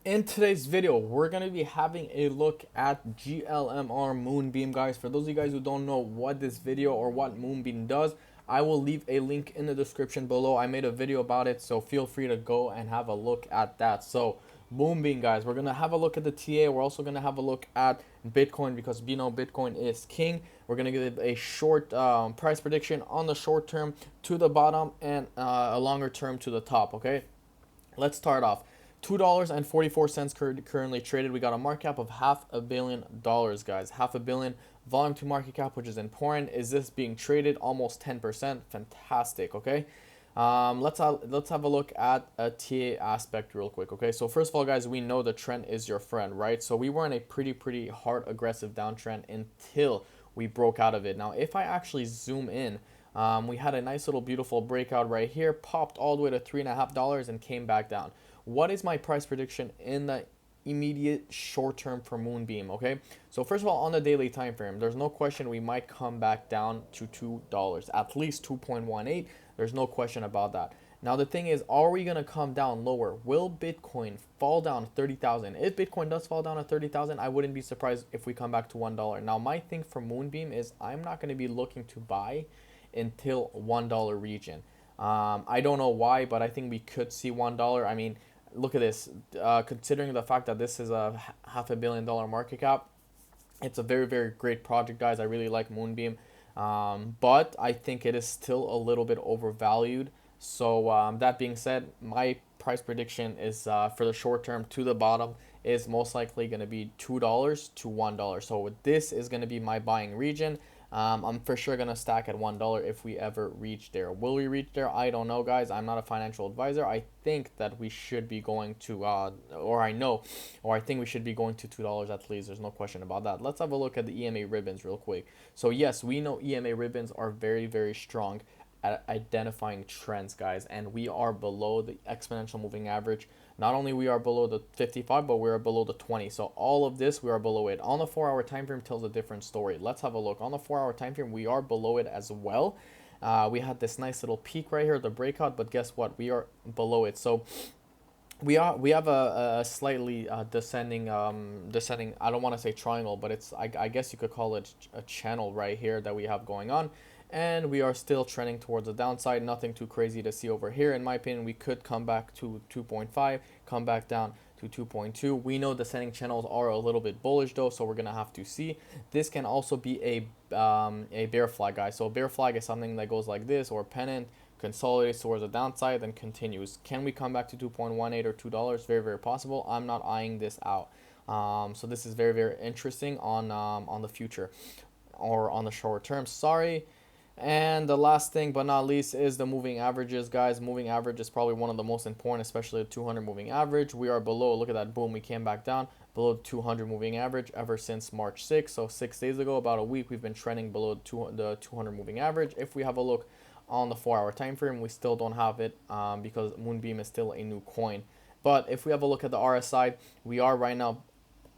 In today's video, we're going to be having a look at GLMR Moonbeam, guys. For those of you guys who don't know what this video or what Moonbeam does, I will leave a link in the description below. I made a video about it, so feel free to go and have a look at that. So Moonbeam, guys, we're going to have a look at the TA. We're also going to have a look at Bitcoin because we know Bitcoin is king. We're going to give a short price prediction on the short term to the bottom and a longer term to the top, okay? Let's start off. $2.44 currently traded. We got a market cap of $500 million, guys. $500 million volume to market cap, which is important. Is this being traded? Almost 10%. Fantastic. Okay. Let's have a look at a TA aspect real quick. Okay. So first of all, guys, we know the trend is your friend, right? So we were in a pretty hard aggressive downtrend until we broke out of it. Now, if I actually zoom in, we had a nice little beautiful breakout right here, popped all the way to $3.50 and came back down. What is my price prediction in the immediate short term for Moonbeam? Okay, so first of all, on the daily time frame, there's no question we might come back down to $2, at least 2.18. There's no question about that. Now the thing is, are we gonna come down lower? Will Bitcoin fall down 30,000? If Bitcoin does fall down to 30,000, I wouldn't be surprised if we come back to $1. Now my thing for Moonbeam is I'm not gonna be looking to buy until $1 region. I don't know why, but I think we could see $1. I mean, look at this. Considering the fact that this is a $500 million market cap, it's a very great project, guys. I really like Moonbeam, but I think it is still a little bit overvalued. So that being said, my price prediction is for the short term to the bottom is most likely going to be $2 to $1. So this is going to be my buying region. I'm for sure going to stack at $1 if we ever reach there. Will we reach there? I don't know, guys. I'm not a financial advisor. I think that we should be going to, I think we should be going to $2 at least. There's no question about that. Let's have a look at the EMA ribbons real quick. So yes, we know EMA ribbons are very strong at identifying trends, guys, and we are below the exponential moving average. Not only we are below the 55, but we are below the 20. So all of this, we are below it. On the 4-hour time frame tells a different story. Let's have a look. On the 4-hour time frame, we are below it as well. We had this nice little peak right here, the breakout, but guess what? We are below it. So we have a slightly descending. I don't want to say triangle, but it's I guess you could call it a channel right here that we have going on, and we are still trending towards the downside. Nothing too crazy to see over here. In my opinion, we could come back to 2.5, come back down to 2.2. We know descending channels are a little bit bullish though, so we're gonna have to see. This can also be a bear flag, guys. So a bear flag is something that goes like this, or pennant, consolidates towards the downside, then continues. Can we come back to 2.18 or $2? Very possible. I'm not eyeing this out. So this is very interesting on the future or on the short term. Sorry. And the last thing but not least is the moving averages, guys. Moving average is probably one of the most important, especially the 200 moving average. We are below. Look at that. Boom. We came back down below the 200 moving average ever since March 6th. So 6 days ago, about a week, we've been trending below the 200 moving average. If we have a look on the 4-hour time frame, we still don't have it because Moonbeam is still a new coin. But if we have a look at the RSI, we are right now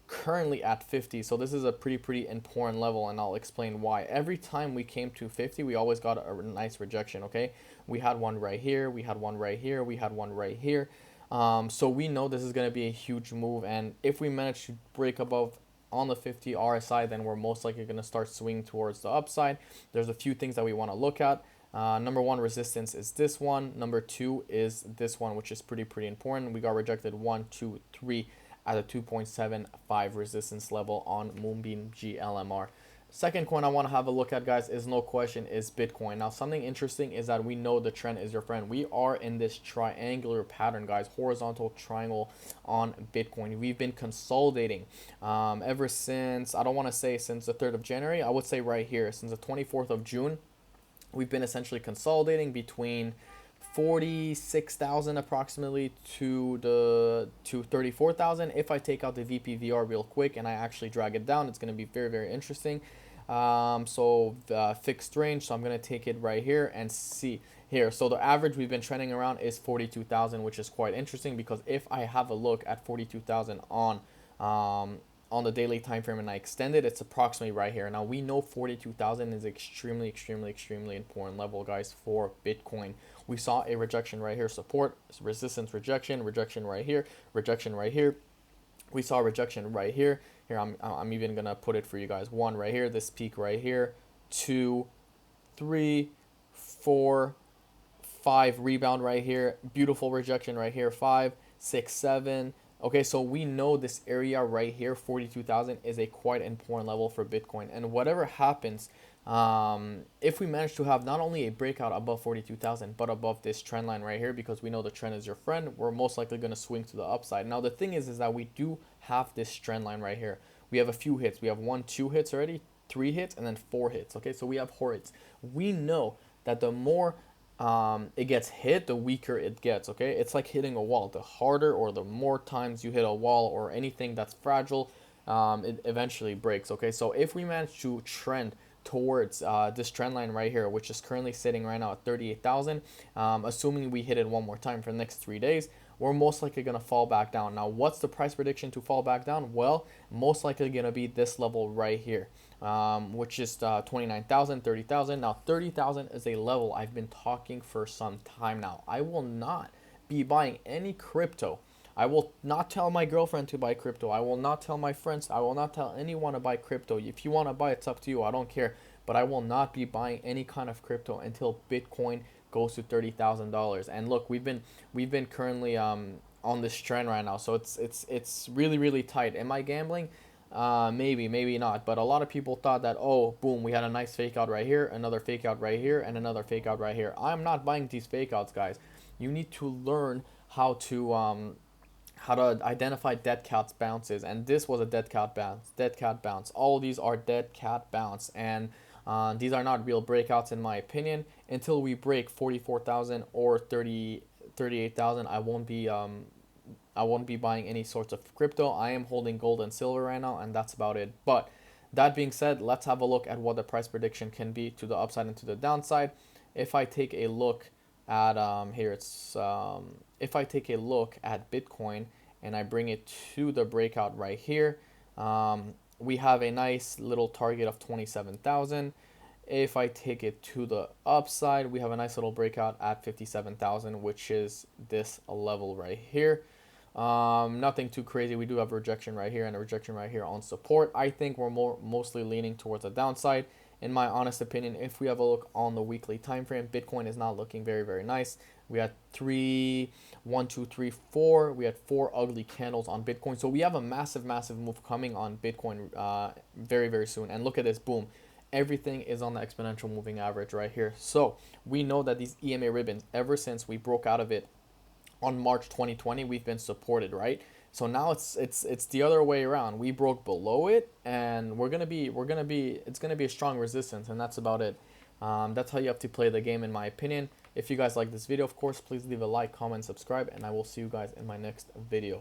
currently at 50. So this is a pretty important level, and I'll explain why. Every time we came to 50, we always got a nice rejection. Okay, we had one right here, we had one right here, we had one right here. So we know this is going to be a huge move, and if we manage to break above on the 50 RSI, then we're most likely going to start swinging towards the upside. There's a few things that we want to look at. Number one resistance is this one. Number two is this one, which is pretty important. We got rejected 1, 2, 3 at a 2.75 resistance level on Moonbeam GLMR. Second coin I want to have a look at, guys, is no question is Bitcoin. Now something interesting is that we know the trend is your friend. We are in this triangular pattern, guys, horizontal triangle on Bitcoin. We've been consolidating ever since, I don't want to say since the 3rd of January, I would say right here since the 24th of June. We've been essentially consolidating between 46,000 approximately to 34,000. If I take out the VPVR real quick and I actually drag it down, it's going to be very interesting. Fixed range, so I'm going to take it right here and see here. So the average we've been trending around is 42,000, which is quite interesting because if I have a look at 42,000 on the daily time frame and I extend it, it's approximately right here. Now we know 42,000 is extremely important level, guys, for Bitcoin. We saw a rejection right here, support, resistance, rejection right here, rejection right here. We saw rejection right here. Here, I'm even gonna put it for you guys. One right here, this peak right here, 2, 3, 4, 5, rebound right here, beautiful rejection right here, 5, 6, 7. Okay, so we know this area right here, 42,000, is a quite important level for Bitcoin. And whatever happens, if we manage to have not only a breakout above 42,000, but above this trend line right here, because we know the trend is your friend, we're most likely going to swing to the upside. Now, the thing is that we do have this trend line right here. We have a few hits. We have 1, 2 hits already, 3 hits, and then 4 hits. Okay, so we have 4 hits. We know that the more it gets hit, the weaker it gets. Okay, it's like hitting a wall. The harder or the more times you hit a wall or anything that's fragile, it eventually breaks. Okay, so if we manage to trend towards this trend line right here, which is currently sitting right now at 38,000, assuming we hit it one more time for the next 3 days, we're most likely going to fall back down. Now, what's the price prediction to fall back down? Well, most likely going to be this level right here, which is 29,000, 30,000. Now, 30,000 is a level I've been talking for some time now. I will not be buying any crypto. I will not tell my girlfriend to buy crypto. I will not tell my friends. I will not tell anyone to buy crypto. If you want to buy, it's up to you. I don't care. But I will not be buying any kind of crypto until Bitcoin goes to $30,000. And look, we've been currently on this trend right now, so it's really tight. Am I gambling? Maybe not. But a lot of people thought that, oh, boom, we had a nice fake out right here, another fake out right here, and another fake out right here. I'm not buying these fake outs, guys. You need to learn how to identify dead cat bounces, and this was a dead cat bounce. All of these are dead cat bounce, and these are not real breakouts in my opinion. Until we break 44,000 or 38,000, I won't be buying any sorts of crypto. I am holding gold and silver right now, and that's about it. But that being said, let's have a look at what the price prediction can be to the upside and to the downside. If I take a look at if I take a look at Bitcoin and I bring it to the breakout right here, we have a nice little target of 27,000. If I take it to the upside, we have a nice little breakout at 57,000, which is this level right here. Nothing too crazy. We do have a rejection right here and a rejection right here on support. I think we're mostly leaning towards the downside. In my honest opinion, if we have a look on the weekly time frame, Bitcoin is not looking very nice. We had 1, 2, 3, 4. We had 4 ugly candles on Bitcoin. So we have a massive move coming on Bitcoin very soon. And look at this, boom. Everything is on the exponential moving average right here. So we know that these EMA ribbons, ever since we broke out of it on March 2020, we've been supported, right? So now it's the other way around. We broke below it, and it's gonna be a strong resistance, and that's about it. That's how you have to play the game, in my opinion. If you guys like this video, of course, please leave a like, comment, subscribe, and I will see you guys in my next video.